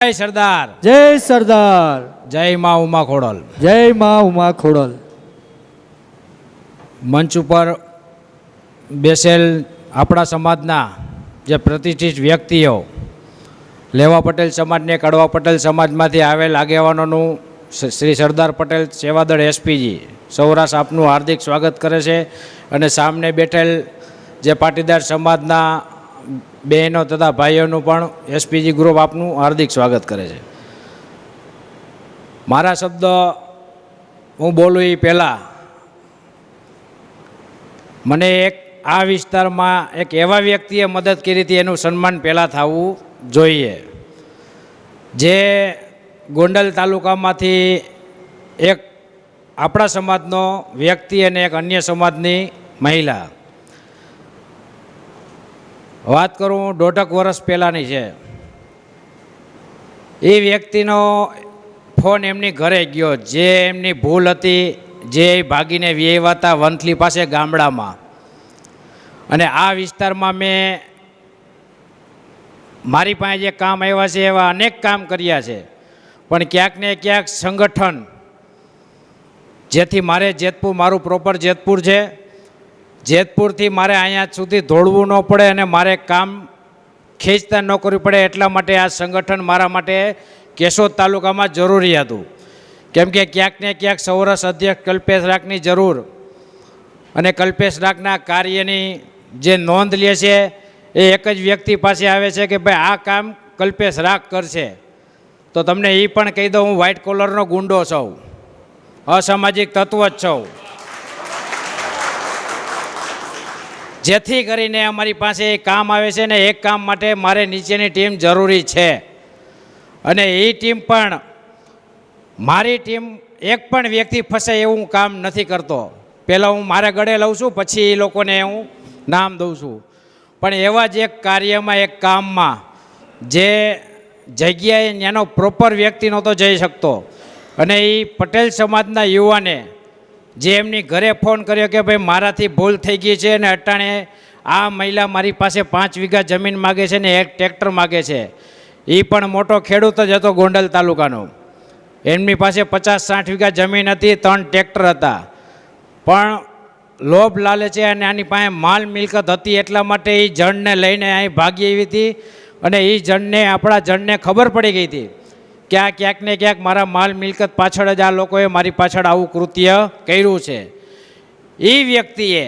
જય સરદાર, જય સરદાર, જય માં ઉમા ખોડલ. જય માં ઉમા ખોડલ. મંચ ઉપર બેસેલ આપણા સમાજના જે પ્રતિષ્ઠિત વ્યક્તિઓ, લેવા પટેલ સમાજને કડવા પટેલ સમાજમાંથી આવેલ આગેવાનોનું શ્રી સરદાર પટેલ સેવાદળ એસપીજી સૌરાષ્ટ્ર આપનું હાર્દિક સ્વાગત કરે છે. અને સામને બેઠેલ જે પાટીદાર સમાજના બહેનો તથા ભાઈઓનું પણ એસપીજી ગ્રુપ આપનું હાર્દિક સ્વાગત કરે છે. મારા શબ્દ હું બોલું એ પહેલાં મને આ વિસ્તારમાં એક એવા વ્યક્તિએ મદદ કરી હતી, એનું સન્માન પહેલાં થવું જોઈએ. જે ગોંડલ તાલુકામાંથી એક આપણા સમાજનો વ્યક્તિ અને એક અન્ય સમાજની મહિલા, વાત કરું 1.5 વર્ષ પહેલાંની છે. એ વ્યક્તિનો ફોન એમની ઘરે ગયો, જે એમની ભૂલ હતી, જે ભાગીને વ્યવહાર હતા વંથલી પાસે ગામડામાં. અને આ વિસ્તારમાં મેં મારી પાસે જે કામ આવ્યા છે એવા અનેક કામ કર્યા છે, પણ ક્યાંક ને ક્યાંક સંગઠન, જેથી મારે જેતપુર, મારું પ્રોપર જેતપુર છે, જેતપુરથી મારે અહીંયા સુધી દોડવું ન પડે અને મારે કામ ખેંચતા ન કરવું પડે, એટલા માટે આ સંગઠન મારા માટે કેશોદ તાલુકામાં જરૂરી હતું. કેમ કે ક્યાંક ને ક્યાંક સૌરાષ્ટ્ર અધ્યક્ષ કલ્પેશ રાખની જરૂર, અને કલ્પેશ રાખના કાર્યની જે નોંધ લે છે એ એક જ વ્યક્તિ પાસે આવે છે કે ભાઈ આ કામ કલ્પેશ રાખ કરશે. તો તમને એ પણ કહી દઉં, હું વ્હાઇટ કોલરનો ગુંડો છું, અસામાજિક તત્વ જ છું. જેથી કરીને અમારી પાસે એક કામ આવે છે ને એક કામ માટે મારે નીચેની ટીમ જરૂરી છે. અને એ ટીમ પણ, મારી ટીમ એક પણ વ્યક્તિ ફસે એવું કામ નથી કરતો. પહેલાં હું મારા ગળે લઉં છું, પછી એ લોકોને હું નામ દઉં છું. પણ એવા જ એક કાર્યમાં, એક કામમાં, જે જગ્યાએ એનો પ્રોપર વ્યક્તિ નહોતો જઈ શકતો, અને એ પટેલ સમાજના યુવાને જે એમની ઘરે ફોન કર્યો કે ભાઈ મારાથી ભૂલ થઈ ગઈ છે અને અટાણે આ મહિલા મારી પાસે 5 વીઘા જમીન માગે છે ને 1 ટ્રેક્ટર માગે છે. એ પણ મોટો ખેડૂત જ હતો ગોંડલ તાલુકાનો. એમની પાસે 50-60 વીઘા જમીન હતી, 3 ટ્રેક્ટર હતા. પણ લોભ લાલચે અને આની પાસે માલ મિલકત હતી, એટલા માટે એ જણને લઈને અહીં ભાગી આવી હતી. અને એ જણને, આપણા જણને ખબર પડી ગઈ હતી કે આ ક્યાંક ને ક્યાંક મારા માલ મિલકત પાછળ જ આ લોકોએ મારી પાછળ આવું કૃત્ય કર્યું છે. એ વ્યક્તિએ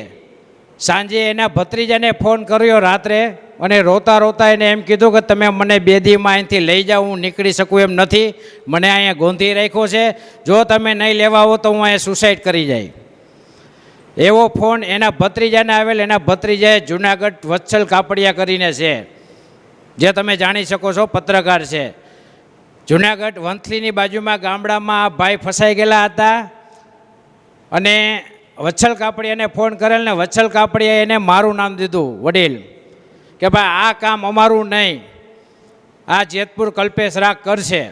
સાંજે એના ભત્રીજાને ફોન કર્યો રાત્રે, અને રોતા રોતા એને એમ કીધું કે તમે મને 2 દીમાં અહીંથી લઈ જાઓ, હું નીકળી શકું એમ નથી, મને અહીંયા ગોંધી રાખ્યો છે, જો તમે નહીં લેવા આવો તો હું અહીંયા સુસાઇડ કરી જાય. એવો ફોન એના ભત્રીજાને આવેલ. એના ભત્રીજાએ જુનાગઢ વત્સલ કાપડિયા કરીને છે, જે તમે જાણી શકો છો, પત્રકાર છે. જુનાગઢ વંથલીની બાજુમાં ગામડામાં આ ભાઈ ફસાઈ ગયેલા હતા, અને વત્સલ કાપડિયાને ફોન કરેલ ને વત્સલ કાપડિયાએ એને મારું નામ દીધું, વડીલ, કે ભાઈ આ કામ અમારું નહીં, આ જેતપુર કલ્પેશ રાખ કરશે.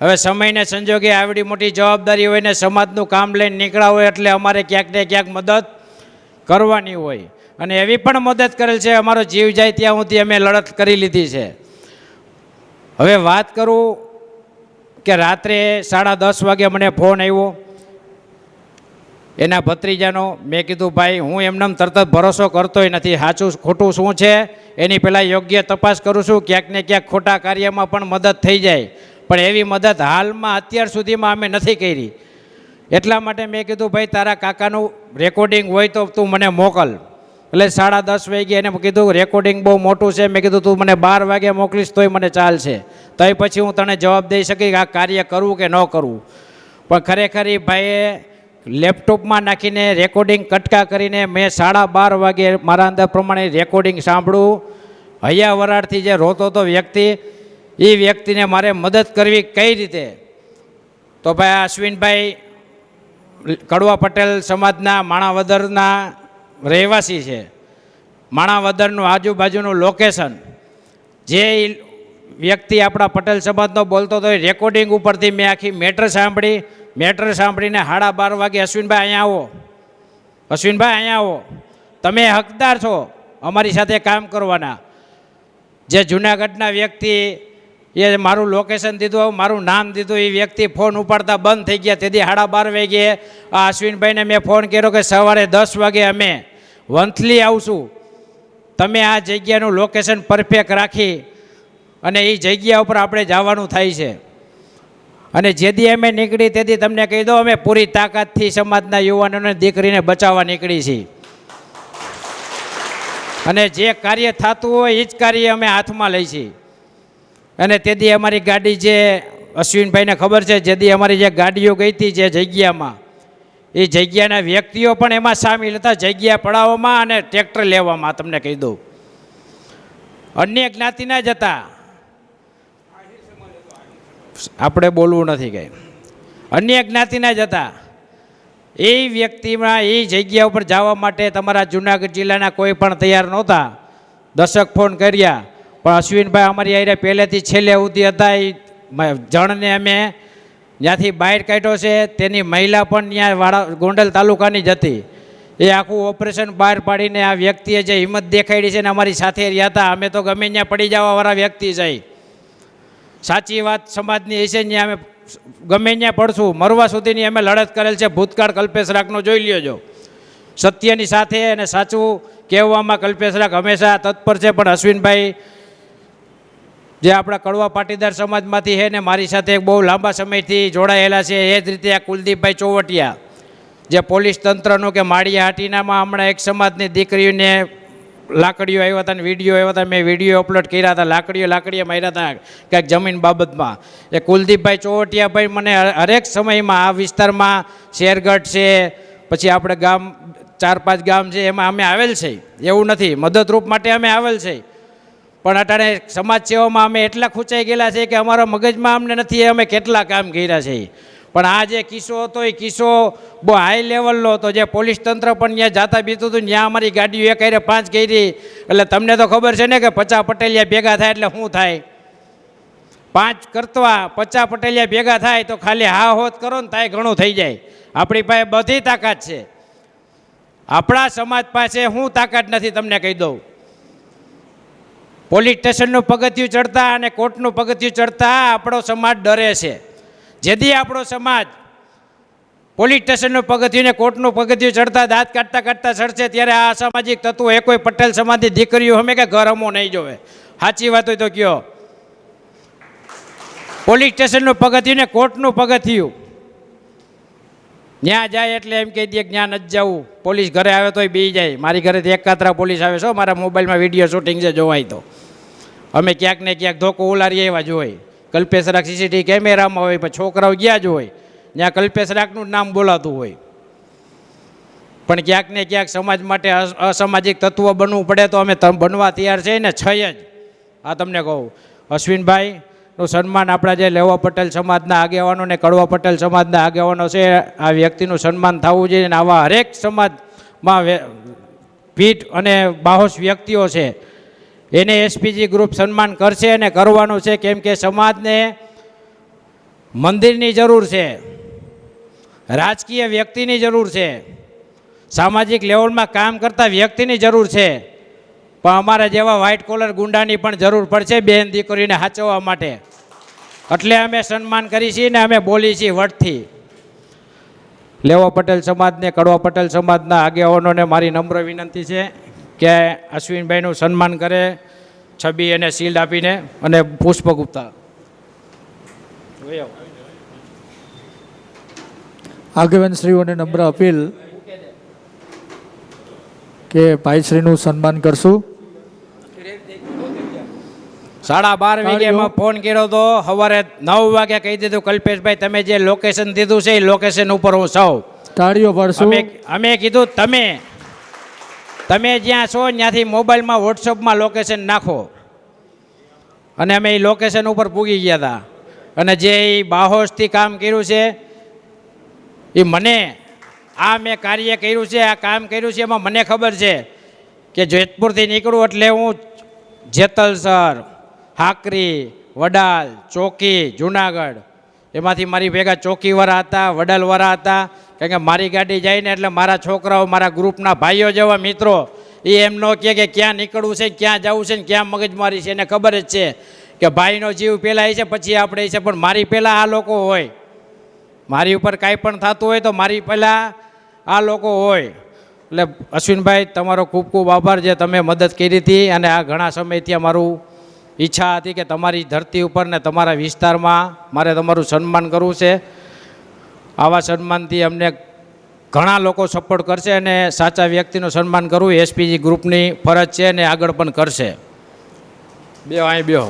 હવે સમયને સંજોગે આવડી મોટી જવાબદારી હોય ને સમાજનું કામ લઈને નીકળ્યા હોય, એટલે અમારે ક્યાંક ને ક્યાંક મદદ કરવાની હોય. અને એવી પણ મદદ કરેલ છે, અમારો જીવ જાય ત્યાં સુધી અમે લડત કરી લીધી છે. હવે વાત કરું કે રાત્રે 10:30 વાગે મને ફોન આવ્યો એના ભત્રીજાનો. મેં કીધું ભાઈ હું એમને તરત જ ભરોસો કરતોય નથી, સાચું ખોટું શું છે એની પહેલાં યોગ્ય તપાસ કરું છું. ક્યાંક ને ક્યાંક ખોટા કાર્યમાં પણ મદદ થઈ જાય, પણ એવી મદદ હાલમાં અત્યાર સુધીમાં અમે નથી કરી. એટલા માટે મેં કીધું ભાઈ તારા કાકાનું રેકોર્ડિંગ હોય તો તું મને મોકલ. એટલે 10:30 વાગે એને કીધું રેકોર્ડિંગ બહુ મોટું છે. મેં કીધું તું મને 12 વાગે મોકલીશ તોય મને ચાલશે, તોય પછી હું તને જવાબ દઈ શકી કે આ કાર્ય કરવું કે ન કરવું. પણ ખરેખર એ ભાઈએ લેપટોપમાં નાખીને રેકોર્ડિંગ કટકા કરીને મેં 12:30 વાગે મારા અંદર પ્રમાણે રેકોર્ડિંગ સાંભળ્યું. હૈયા વરાળથી જે રોતો હતો વ્યક્તિ, એ વ્યક્તિને મારે મદદ કરવી કઈ રીતે? તો ભાઈ અશ્વિનભાઈ કડવા પટેલ સમાજના માણાવદરના રહેવાસી છે. માણાવદરનું આજુબાજુનું લોકેશન, જે વ્યક્તિ આપણા પટેલ સમાજનો બોલતો હતો, એ રેકોર્ડિંગ ઉપરથી મેં આખી મેટર સાંભળી. મેટર સાંભળીને 12:30 વાગે અશ્વિનભાઈ અહીંયા આવો, અશ્વિનભાઈ અહીંયા આવો, તમે હકદાર છો અમારી સાથે કામ કરવાના. જે જૂનાગઢના વ્યક્તિ એ મારું લોકેશન દીધું, મારું નામ દીધું, એ વ્યક્તિ ફોન ઉપાડતા બંધ થઈ ગયા. તેથી 12:30 વાગ્યે આ અશ્વિનભાઈને મેં ફોન કર્યો કે સવારે 10 વાગે અમે વંથલી આવશું, તમે આ જગ્યાનું લોકેશન પરફેક્ટ રાખી અને એ જગ્યા ઉપર આપણે જવાનું થાય છે. અને જેથી અમે નીકળી તેથી તમને કહી દો, અમે પૂરી તાકાતથી સમાજના યુવાનોને દીકરીને બચાવવા નીકળી છીએ. અને જે કાર્ય થતું હોય એ જ કાર્ય અમે હાથમાં લઈ છીએ. અને તેથી અમારી ગાડી જે અશ્વિનભાઈને ખબર છે, જેથી અમારી જે ગાડીઓ ગઈ હતી જે જગ્યામાં, એ જગ્યાના વ્યક્તિઓ પણ એમાં સામેલ હતા, જગ્યા પડાવવામાં અને ટ્રેક્ટર લેવામાં. તમને કહી દઉં, અન્ય જ્ઞાતિના જ હતા, આપણે બોલવું નથી કંઈ, અન્ય જ્ઞાતિના જ હતા. એ વ્યક્તિમાં એ જગ્યા ઉપર જવા માટે તમારા જુનાગઢ જિલ્લાના કોઈ પણ તૈયાર નહોતા. દશક ફોન કર્યા, પણ અશ્વિનભાઈ અમારી આરે પહેલેથી છેલ્લે સુધી હતા. એ જણને અમે ત્યાંથી બહાર કાઢ્યો છે. તેની મહિલા પણ ત્યાં ગોંડલ તાલુકાની જ હતી. એ આખું ઓપરેશન બહાર પાડીને આ વ્યક્તિએ જે હિંમત દેખાડી છે ને અમારી સાથે રહ્યા હતા. અમે તો ગમે ત્યાં પડી જવાવાળા વ્યક્તિ છે. સાચી વાત સમાજની હશે ત્યાં અમે ગમે ત્યાં પડશું, મરવા સુધીની અમે લડત કરેલ છે. ભૂતકાળ કલ્પેશ રાખનો જોઈ લ્યોજો. સત્યની સાથે અને સાચું કહેવામાં કલ્પેશ રાખ હંમેશા તત્પર છે. પણ અશ્વિનભાઈ જે આપણા કડવા પાટીદાર સમાજમાંથી છે ને મારી સાથે બહુ લાંબા સમયથી જોડાયેલા છે. એ જ રીતે આ કુલદીપભાઈ ચોવટિયા જે પોલીસ તંત્રનું કે માળિયા હાટીનામાં હમણાં એક સમાજની દીકરીઓને લાકડીઓ આવ્યા હતા ને વિડીયો આવ્યા હતા, મેં વિડીયો અપલોડ કર્યા હતા. લાકડીઓ માર્યા હતા કંઈક જમીન બાબતમાં. એ કુલદીપભાઈ ચોવટિયાભાઈ મને હરેક સમયમાં આ વિસ્તારમાં શેરગઢ છે, પછી આપણે ગામ 4-5 ગામ છે એમાં અમે આવેલ છે. એવું નથી, મદદરૂપ માટે અમે આવેલ છે. પણ અટાણે સમાજ સેવામાં અમે એટલા ખૂંચાઈ ગયેલા છે કે અમારા મગજમાં અમને નથી અમે કેટલા કામ કર્યા છે. પણ આ જે કિસ્સો હતો એ કિસ્સો બહુ હાઈ લેવલનો હતો. જે પોલીસ તંત્ર પણ ત્યાં જાતા બીતું હતું, ત્યાં અમારી ગાડીઓ 1-5 કરી. એટલે તમને તો ખબર છે ને કે 50 પટેલિયા ભેગા થાય એટલે શું થાય. 5 કરતા 50 પટેલિયા ભેગા થાય તો ખાલી હા હોત કરો ને થાય ઘણું થઈ જાય. આપણી પાસે બધી તાકાત છે. આપણા સમાજ પાસે શું તાકાત નથી તમને કહી દઉં. પોલીસ સ્ટેશનનું પગથિયું ચડતા અને કોર્ટનું પગથિયું ચડતા આપણો સમાજ ડરે છે. જેથી આપણો સમાજ પોલીસ સ્ટેશનનું પગથિયું ને કોર્ટનું પગથિયું ચડતા દાંત કાઢતા કાઢતા ચડશે, ત્યારે આ અસામાજિક તત્વો એ કોઈ પટેલ સમાજની દીકરીઓ અમે કે ઘર અમો નહીં જોવે. સાચી વાત હોય તો કયો. પોલીસ સ્ટેશનનું પગથિયું ને કોર્ટનું પગથિયું ત્યાં જાય એટલે એમ કહી દે કે ત્યાં નથી જવું. પોલીસ ઘરે આવે તોય બી જાય. મારી ઘરેથી એકાત્રા પોલીસ આવે છે, મારા મોબાઈલમાં વિડીયો શૂટિંગ છે, જોવાય તો. અમે ક્યાંક ને ક્યાંક ધોકો ઉલારીએ એવા જોઈ. કલ્પેશ રાખ સીસીટીવી કેમેરામાં હોય, પણ છોકરાઓ ગયા જ હોય ત્યાં કલ્પેશ રાખનું જ નામ બોલાતું હોય. પણ ક્યાંક ને ક્યાંક સમાજ માટે અસામાજિક તત્વો બનવું પડે તો અમે બનવા તૈયાર છે ને છે જ. આ તમને કહું, અશ્વિનભાઈનું સન્માન આપણા જે લેવા પટેલ સમાજના આગેવાનો ને કડવા પટેલ સમાજના આગેવાનો છે, આ વ્યક્તિનું સન્માન થવું જોઈએ. અને આવા હરેક સમાજમાં પીઠ અને બાહોશ વ્યક્તિઓ છે એને એસપીજી ગ્રુપ સન્માન કરશે અને કરવાનું છે. કેમ કે સમાજને મંદિરની જરૂર છે, રાજકીય વ્યક્તિની જરૂર છે, સામાજિક લેવલમાં કામ કરતા વ્યક્તિની જરૂર છે. પણ અમારા જેવા વ્હાઇટ કોલર ગુંડાની પણ જરૂર પડશે બેન દીકરીને સાચવવા માટે. એટલે અમે સન્માન કરી છીએ ને અમે બોલી છીએ વટથી. લેવા પટેલ સમાજને કડવા પટેલ સમાજના આગેવાનોને મારી નમ્ર વિનંતી છે કે અશ્વિનભાઈનું સન્માન કરે છબી અને શિલ્ડ આપીને. અને પુષ્પગુપ્તા આગેવાનશ્રીઓને નમ્ર અપીલ કે ભાઈશ્રીનું સન્માન કરશું. 12:30 વાગ્યામાં ફોન કર્યો તો, સવારે 9 વાગે કહી દીધું કલ્પેશભાઈ તમે જે લોકેશન દીધું છે એ લોકેશન ઉપર હું સૌ તાળીઓ પાડશું. અમે કીધું તમે જ્યાં છો ત્યાંથી મોબાઈલમાં વોટ્સઅપમાં લોકેશન નાખો. અને અમે એ લોકેશન ઉપર પૂગી ગયા હતા. અને જે એ બાહોશથી કામ કર્યું છે એ મને આ મેં કાર્ય કર્યું છે, આ કામ કર્યું છે, એમાં મને ખબર છે કે જેતપુરથી નીકળું એટલે હું જેતલસર, હાકરી, વડાલ, ચોકી, જુનાગઢ, એમાંથી મારી ભેગા ચોકીવાળા હતા, વડાલવાળા હતા. કારણ કે મારી ગાડી જાય ને એટલે મારા છોકરાઓ, મારા ગ્રુપના ભાઈઓ જેવા મિત્રો એ એમ ન કહે કે ક્યાં નીકળવું છે, ક્યાં જવું છે ને ક્યાં મગજમારી છે, એને ખબર જ છે કે ભાઈનો જીવ પહેલાં છે પછી આપણે છે, પણ મારી પહેલાં આ લોકો હોય, મારી ઉપર કાંઈ પણ થતું હોય તો મારી પહેલાં આ લોકો હોય. એટલે અશ્વિનભાઈ તમારો ખૂબ ખૂબ આભાર જે તમે મદદ કરી હતી, અને આ ઘણા સમયથી અમારું ઈચ્છા હતી કે તમારી ધરતી ઉપર ને તમારા વિસ્તારમાં મારે તમારું સન્માન કરવું છે. આવા સન્માનથી અમને ઘણા લોકો સપોર્ટ કરશે, અને સાચા વ્યક્તિનું સન્માન કરવું એસપીજી ગ્રુપની ફરજ છે, અને આગળ પણ કરશે. બેહો અહીં બેહો.